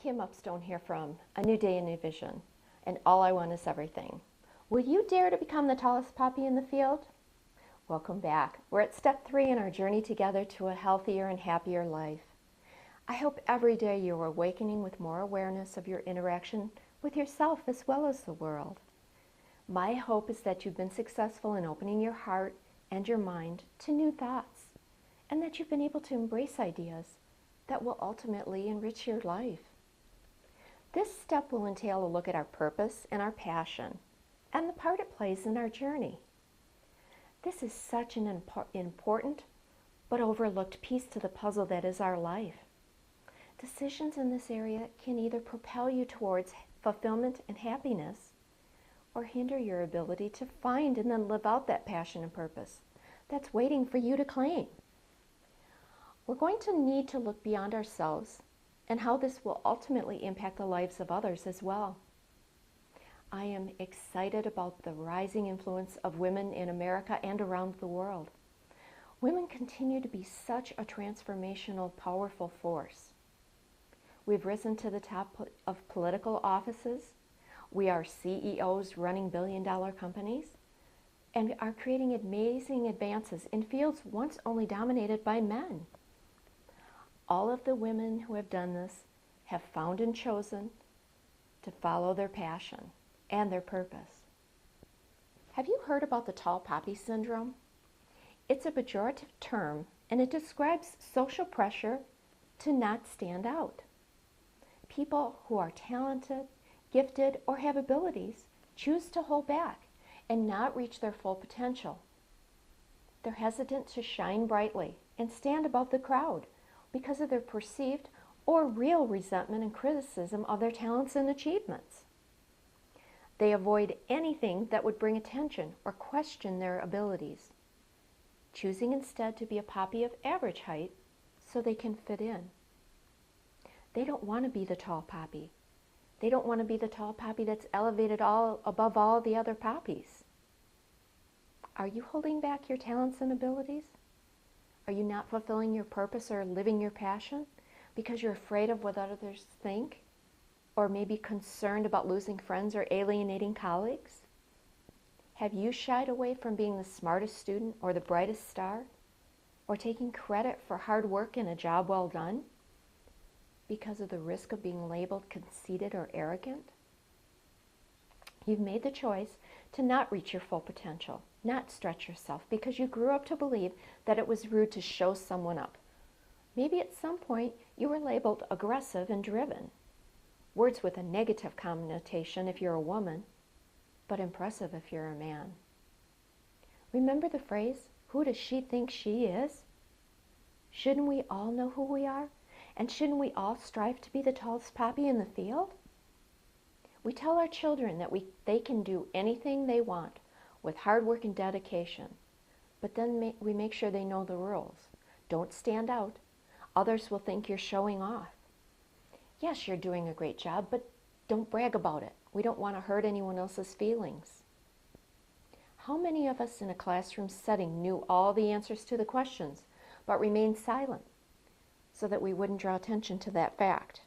Kim Upstone here from A New Day, A New Vision, and All I Want Is Everything. Will you dare to become the tallest poppy in the field? Welcome back. We're at step 3 in our journey together to a healthier and happier life. I hope every day you're awakening with more awareness of your interaction with yourself as well as the world. My hope is that you've been successful in opening your heart and your mind to new thoughts, and that you've been able to embrace ideas that will ultimately enrich your life. This step will entail a look at our purpose and our passion, and the part it plays in our journey. This is such an important but overlooked piece to the puzzle that is our life. Decisions in this area can either propel you towards fulfillment and happiness, or hinder your ability to find and then live out that passion and purpose that's waiting for you to claim. We're going to need to look beyond ourselves and how this will ultimately impact the lives of others as well. I am excited about the rising influence of women in America and around the world. Women continue to be such a transformational, powerful force. We've risen to the top of political offices. We are CEOs running billion-dollar companies, and are creating amazing advances in fields once only dominated by men. All of the women who have done this have found and chosen to follow their passion and their purpose. Have you heard about the tall poppy syndrome? It's a pejorative term, and it describes social pressure to not stand out. People who are talented, gifted, or have abilities choose to hold back and not reach their full potential. They're hesitant to shine brightly and stand above the crowd because of their perceived or real resentment and criticism of their talents and achievements. They avoid anything that would bring attention or question their abilities, choosing instead to be a poppy of average height so they can fit in. They don't want to be the tall poppy. They don't want to be the tall poppy that's elevated above all the other poppies. Are you holding back your talents and abilities? Are you not fulfilling your purpose or living your passion because you're afraid of what others think? Or maybe concerned about losing friends or alienating colleagues? Have you shied away from being the smartest student or the brightest star? Or taking credit for hard work and a job well done because of the risk of being labeled conceited or arrogant? You've made the choice to not reach your full potential, not stretch yourself, because you grew up to believe that it was rude to show someone up. Maybe at some point you were labeled aggressive and driven, words with a negative connotation if you're a woman, but impressive if you're a man. Remember the phrase, "Who does she think she is?" Shouldn't we all know who we are? And shouldn't we all strive to be the tallest poppy in the field? We tell our children that they can do anything they want with hard work and dedication, but then we make sure they know the rules. Don't stand out. Others will think you're showing off. Yes, you're doing a great job, but don't brag about it. We don't want to hurt anyone else's feelings. How many of us in a classroom setting knew all the answers to the questions, but remained silent so that we wouldn't draw attention to that fact?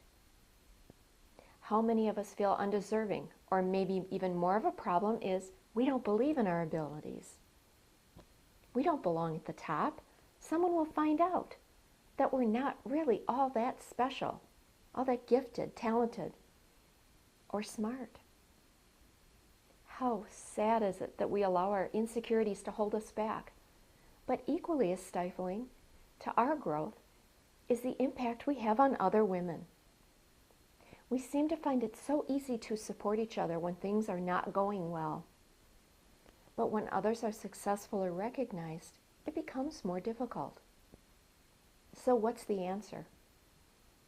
How many of us feel undeserving, or maybe even more of a problem is we don't believe in our abilities. We don't belong at the top. Someone will find out that we're not really all that special, all that gifted, talented, or smart. How sad is it that we allow our insecurities to hold us back? But equally as stifling to our growth is the impact we have on other women. We seem to find it so easy to support each other when things are not going well. But when others are successful or recognized, it becomes more difficult. So what's the answer?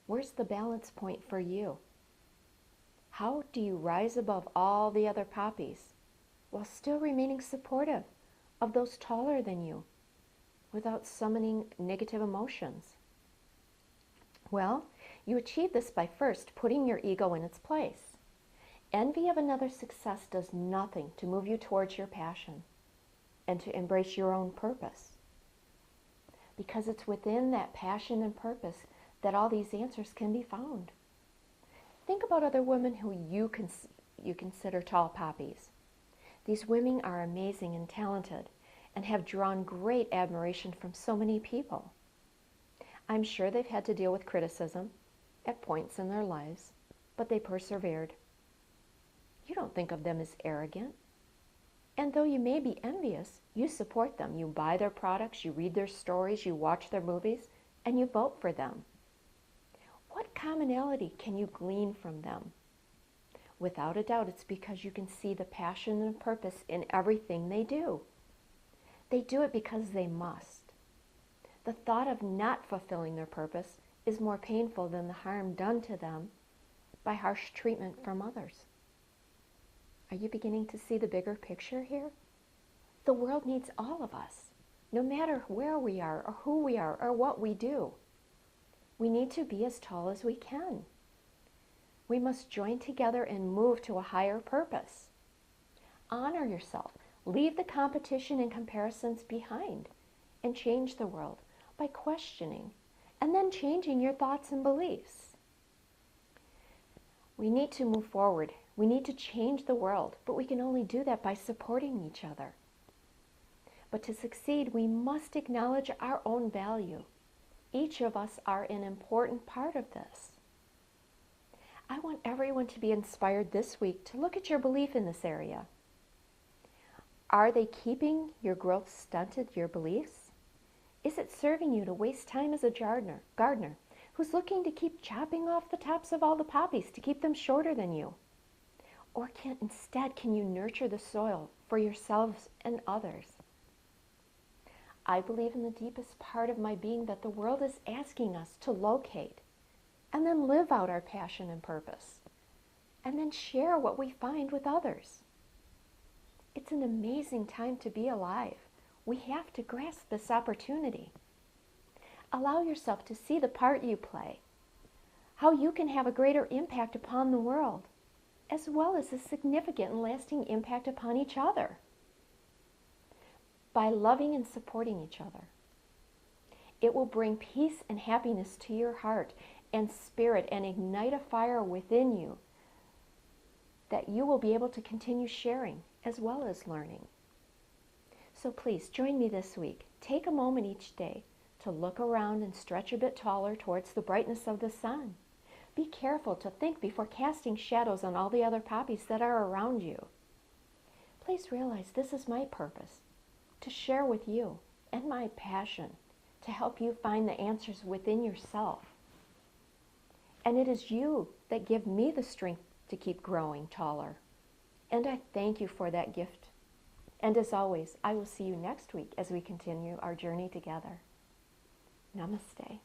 Where's the balance point for you? How do you rise above all the other poppies while still remaining supportive of those taller than you without summoning negative emotions? Well, you achieve this by first putting your ego in its place. Envy of another's success does nothing to move you towards your passion and to embrace your own purpose. Because it's within that passion and purpose that all these answers can be found. Think about other women who you consider tall poppies. These women are amazing and talented and have drawn great admiration from so many people. I'm sure they've had to deal with criticism at points in their lives, but they persevered. You don't think of them as arrogant. And though you may be envious, you support them. You buy their products, you read their stories, you watch their movies, and you vote for them. What commonality can you glean from them? Without a doubt, it's because you can see the passion and purpose in everything they do. They do it because they must. The thought of not fulfilling their purpose is more painful than the harm done to them by harsh treatment from others. Are you beginning to see the bigger picture here? The world needs all of us, no matter where we are or who we are or what we do. We need to be as tall as we can. We must join together and move to a higher purpose. Honor yourself. Leave the competition and comparisons behind and change the world by questioning and then changing your thoughts and beliefs. We need to move forward. We need to change the world, but we can only do that by supporting each other. But to succeed, we must acknowledge our own value. Each of us are an important part of this. I want everyone to be inspired this week to look at your belief in this area. Are they keeping your growth stunted, your beliefs? Is it serving you to waste time as a gardener who's looking to keep chopping off the tops of all the poppies to keep them shorter than you? Or can you nurture the soil for yourselves and others? I believe in the deepest part of my being that the world is asking us to locate and then live out our passion and purpose, and then share what we find with others. It's an amazing time to be alive. We have to grasp this opportunity. Allow yourself to see the part you play, how you can have a greater impact upon the world, as well as a significant and lasting impact upon each other by loving and supporting each other. It will bring peace and happiness to your heart and spirit and ignite a fire within you that you will be able to continue sharing as well as learning. So please join me this week. Take a moment each day to look around and stretch a bit taller towards the brightness of the sun. Be careful to think before casting shadows on all the other poppies that are around you. Please realize this is my purpose, to share with you, and my passion to help you find the answers within yourself. And it is you that give me the strength to keep growing taller. And I thank you for that gift. And as always, I will see you next week as we continue our journey together. Namaste.